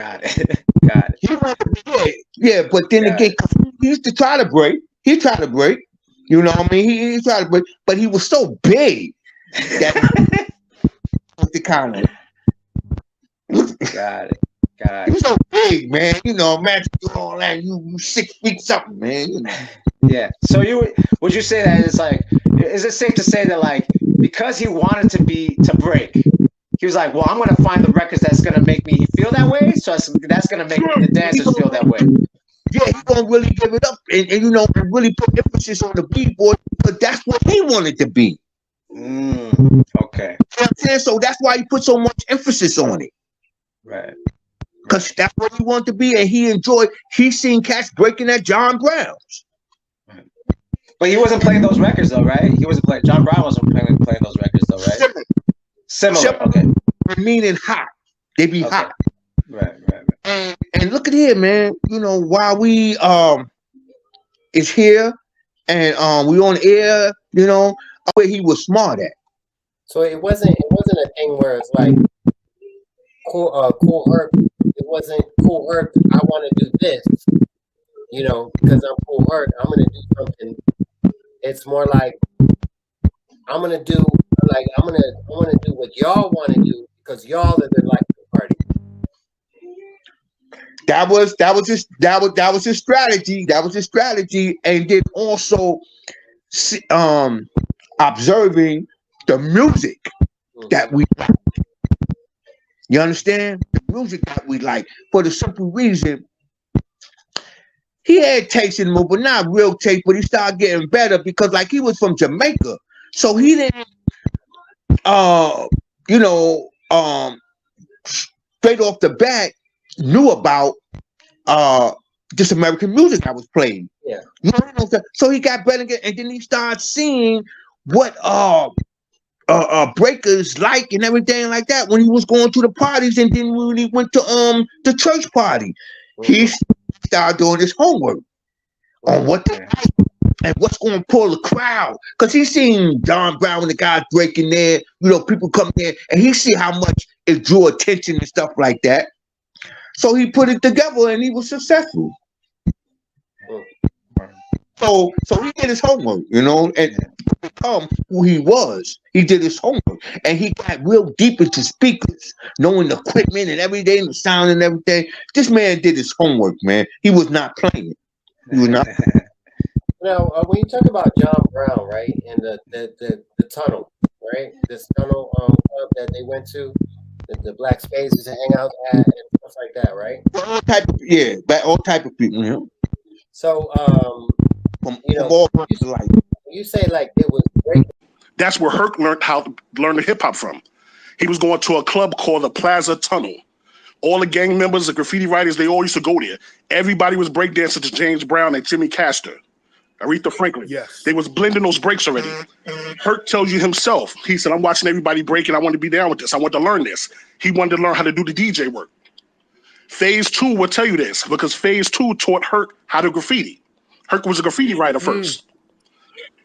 Got it. Got it. He wanted to be, yeah, but then again, he used to try to break. He tried to break. You know what I mean? He tried to break, but he was so big that was the kind of. Got it. Got He it. was so big, man. You know, imagine all that. You 6 feet something, man. You know. Yeah. So would you say that it's like, is it safe to say that like because he wanted to break, he was like, well, I'm gonna find the records that's gonna make me feel that way. So that's gonna make the dancers feel that way. Yeah, he's gonna really give it up and you know and really put emphasis on the b-boy because that's what he wanted to be. Okay. You know what I'm saying? So that's why he put so much emphasis on it. Right. Because that's what he wanted to be, and he enjoyed. He seen cats breaking at John Brown's. But he wasn't playing those records though, right? He wasn't playing. John Brown wasn't playing those records though, right? Similar. Okay. Meaning hot. They be hot. Right. And look at here, man. You know, while we is here and we on air, you know, where he was smart at. So it wasn't a thing where it's like cool Herc. It wasn't cool Herc. I want to do this, you know, because I'm cool Herc. I'm gonna do something. It's more like I'm gonna do what y'all want to do because y'all are the like the party. That was his strategy. That was his strategy, and then also observing the music that we like. You understand? The music that we like for the simple reason he had taste in him, but not real taste. But he started getting better because, like, he was from Jamaica, so he didn't, you know, straight off the bat knew about just American music that was played. Yeah. You know, so he got better, and then he started seeing what breakers like and everything like that when he was going to the parties, and then when he went to the church party, he started doing his homework on what they like and what's going to pull the crowd. Because he seen John Brown and the guys breaking there, you know, people coming there, and he see how much it drew attention and stuff like that. So he put it together and he was successful. So he did his homework, you know, and to become who he was. He did his homework, and he got real deep into speakers, knowing the equipment and everything, the sound and everything. This man did his homework, man. He was not playing. He was not. Now, when you talk about John Brown, right, and the tunnel, right, this tunnel club that they went to, the black spaces to hang out at, and stuff like that, right? All type of people. You know? So, you know, all you say like it was great. That's where Herc learned the hip hop from. He was going to a club called the Plaza Tunnel. All the gang members, the graffiti writers, they all used to go there. Everybody was breakdancing to James Brown and Jimmy Castor, Aretha Franklin. Yes. They was blending those breaks already. Herc tells you himself, he said, I'm watching everybody break and I want to be down with this. I want to learn this. He wanted to learn how to do the DJ work. Phase 2 will tell you this because Phase 2 taught Herc how to graffiti. Herc was a graffiti writer first.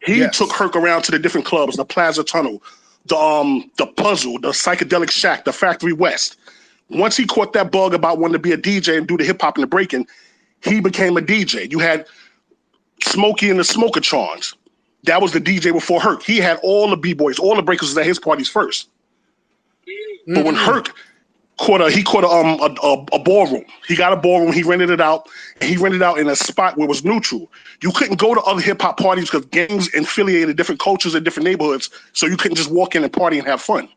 He took Herc around to the different clubs, the Plaza Tunnel, the Puzzle, the Psychedelic Shack, the Factory West. Once he caught that bug about wanting to be a DJ and do the hip hop and the breaking, he became a DJ. You had Smokey and the Smokatrons. That was the DJ before Herc. He had all the b-boys, all the breakers was at his parties first. But when Herc caught a ballroom, he got a ballroom, he rented it out, and he rented out in a spot where it was neutral. You couldn't go to other hip hop parties because gangs affiliated different cultures in different neighborhoods, so you couldn't just walk in and party and have fun.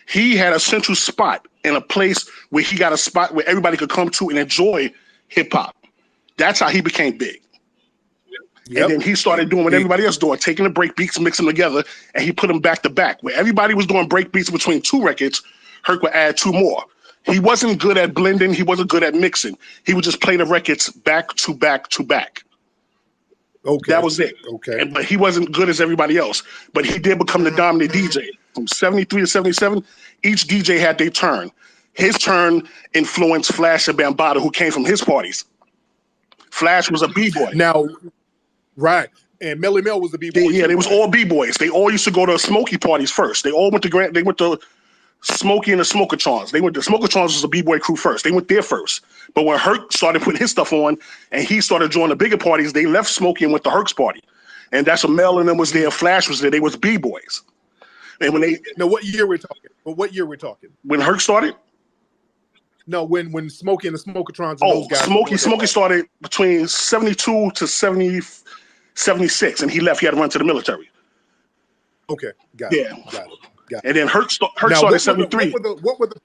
He had a central spot in a place where he got a spot where everybody could come to and enjoy hip hop. That's how he became big. Yep. And then he started doing what everybody else doing, taking the break beats, mixing them together, and he put them back to back. Where everybody was doing break beats between 2 records, Herc would add 2 more. He wasn't good at blending. He wasn't good at mixing. He would just play the records back to back to back. Okay. That was it. Okay. But he wasn't good as everybody else. But he did become the dominant DJ. From 73 to 77, each DJ had their turn. His turn influenced Flash and Bambaataa, who came from his parties. Flash was a b-boy. Now, right. And Melly Mel was the b-boy. Yeah, they was all b-boys. They all used to go to Smokey parties first. They all went to Smokey and the Smokatrons. The Smokatrons was a B-boy crew first. They went there first. But when Herc started putting his stuff on and he started joining the bigger parties, they left Smokey and went to Herc's party. And that's when Mel and them was there, Flash was there. They was B-boys. And when they No, what year we're talking? But what year we're talking? when Herc started? No, when Smokey and the Smokatrons and those guys. Smokey started between 72 to 76, and he left. He had to run to the military. Okay, got it. Yeah. Got it. And then Herc started 73. What were the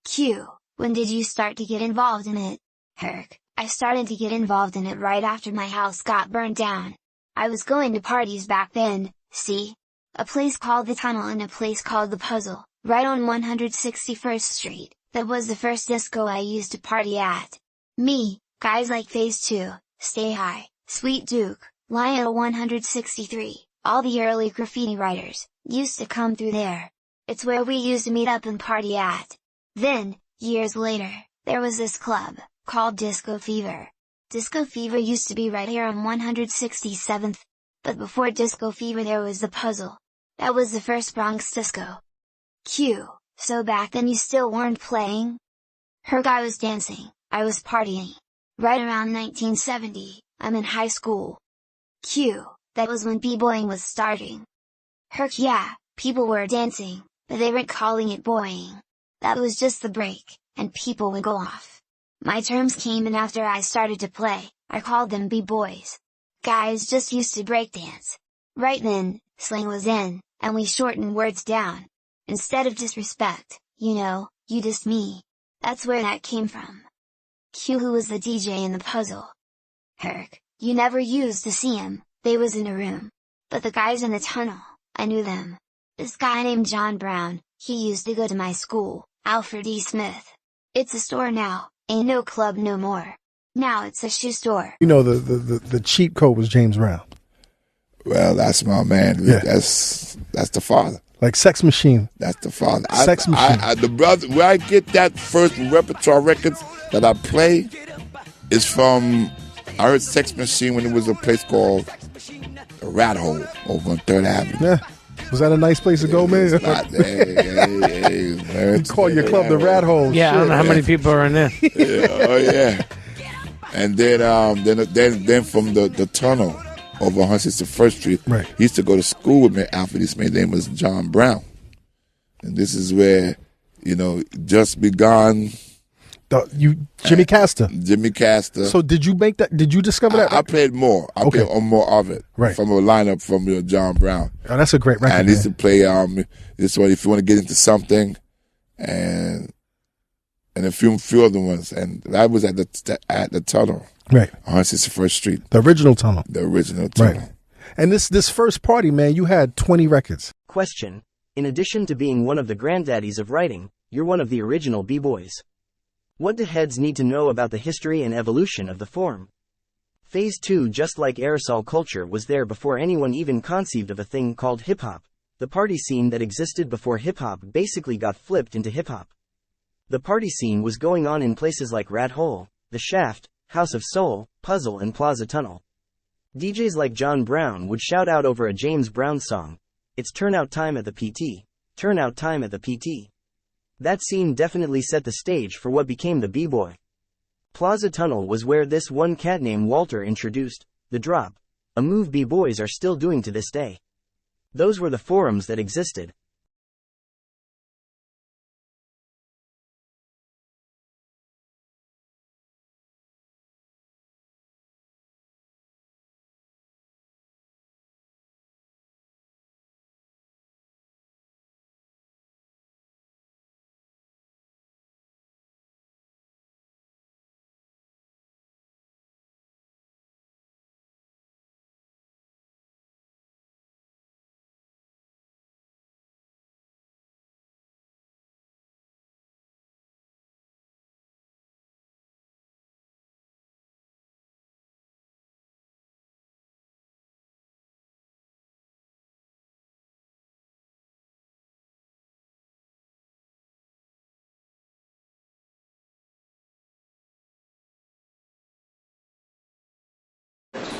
Q. When did you start to get involved in it? Herc. I started to get involved in it right after my house got burned down. I was going to parties back then, see? A place called the Tunnel and a place called the Puzzle, right on 161st Street, that was the first disco I used to party at. Me, guys like Phase2, Stay High, Sweet Duke, Lion 163, all the early graffiti writers, used to come through there. It's where we used to meet up and party at. Then, years later, there was this club, called Disco Fever. Disco Fever used to be right here on 167th. But before Disco Fever there was the Puzzle. That was the first Bronx disco. Q. So back then you still weren't playing? Herc. I was dancing, I was partying. Right around 1970, I'm in high school. Q. That was when b-boying was starting. Herc. Yeah, people were dancing, but they weren't calling it boying. That was just the break, and people would go off. My terms came in after I started to play, I called them b-boys. Guys just used to breakdance. Right then, slang was in, and we shortened words down. Instead of disrespect, you know, you dissed me. That's where that came from. Q. Who was the DJ in the Puzzle? Herc. You never used to see him, they was in a room. But the guys in the Tunnel, I knew them. This guy named John Brown, he used to go to my school, Alfred E. Smith. It's a store now, ain't no club no more. Now it's a shoe store. You know the cheat code was James Brown. Well, that's my man. Yeah. That's the father. Like Sex Machine. That's the father. Sex Machine. The brother, where I get that first repertoire records that I play is from, I heard Sex Machine when it was a place called the Rat Hole over on 3rd Avenue. Yeah. Was that a nice place to go, man? You call your club the Rat Hole. Yeah, Shit. I don't know how many people are in there. Yeah, oh yeah. And then from the Tunnel over 161st Street, right. He used to go to school with me. Alfred E. Smith's name was John Brown. And this is where, just begun. Jimmy Castor. Jimmy Castor. So did you make that? Did you discover that? I played more. I played on more of it. Right. From a lineup from John Brown. Oh, that's a great record. And I used to play this one, if you want to get into something, and a few other ones. And I was at the Tunnel. Right. On 161st Street. The original Tunnel. The original Tunnel. Right. And this first party, man, you had 20 records. Question. In addition to being one of the granddaddies of writing, you're one of the original b-boys. What do heads need to know about the history and evolution of the form? Phase 2, just like aerosol culture, was there before anyone even conceived of a thing called hip-hop. The party scene that existed before hip-hop basically got flipped into hip-hop. The party scene was going on in places like Rat Hole, The Shaft, House of Soul, Puzzle and Plaza Tunnel. DJs like John Brown would shout out over a James Brown song, "It's turnout time at the PT. Turnout time at the PT." That scene definitely set the stage for what became the b-boy. Plaza Tunnel was where this one cat named Walter introduced the drop, a move b-boys are still doing to this day. Those were the forums that existed.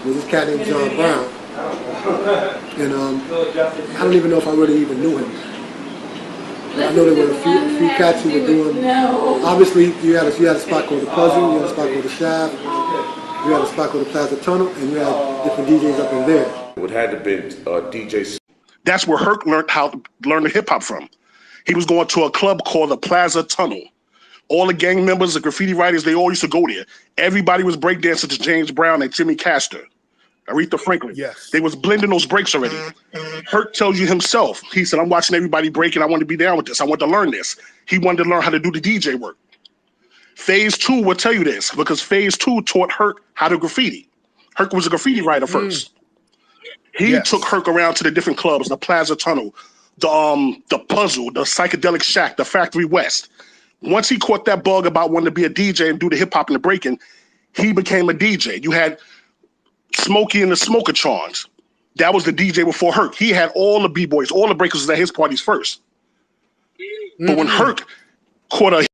was this cat named John Brown. And I don't even know if I really even knew him. But I know there were a few cats who were doing, obviously you had a spot called The Puzzle, you had a spot called The Shaft, you had a spot called The Plaza Tunnel, and you had different DJs up in there. It had to be DJs. That's where Herc learned how to learn the hip hop from. He was going to a club called the Plaza Tunnel. All the gang members, the graffiti writers, they all used to go there. Everybody was breakdancing to James Brown and Jimmy Castor, Aretha Franklin. Yes. They was blending those breaks already. Herc tells you himself, he said, I'm watching everybody break and I want to be down with this. I want to learn this. He wanted to learn how to do the DJ work. Phase 2 will tell you this because Phase 2 taught Herc how to graffiti. Herc was a graffiti writer first. He took Herc around to the different clubs, the Plaza Tunnel, the Puzzle, the Psychedelic Shack, the Factory West. Once he caught that bug about wanting to be a DJ and do the hip hop and the breaking, he became a DJ. You had Smokey and the Smokatrons. That was the DJ before Herc. He had all the B-boys, all the breakers at his parties first. But when Herc caught a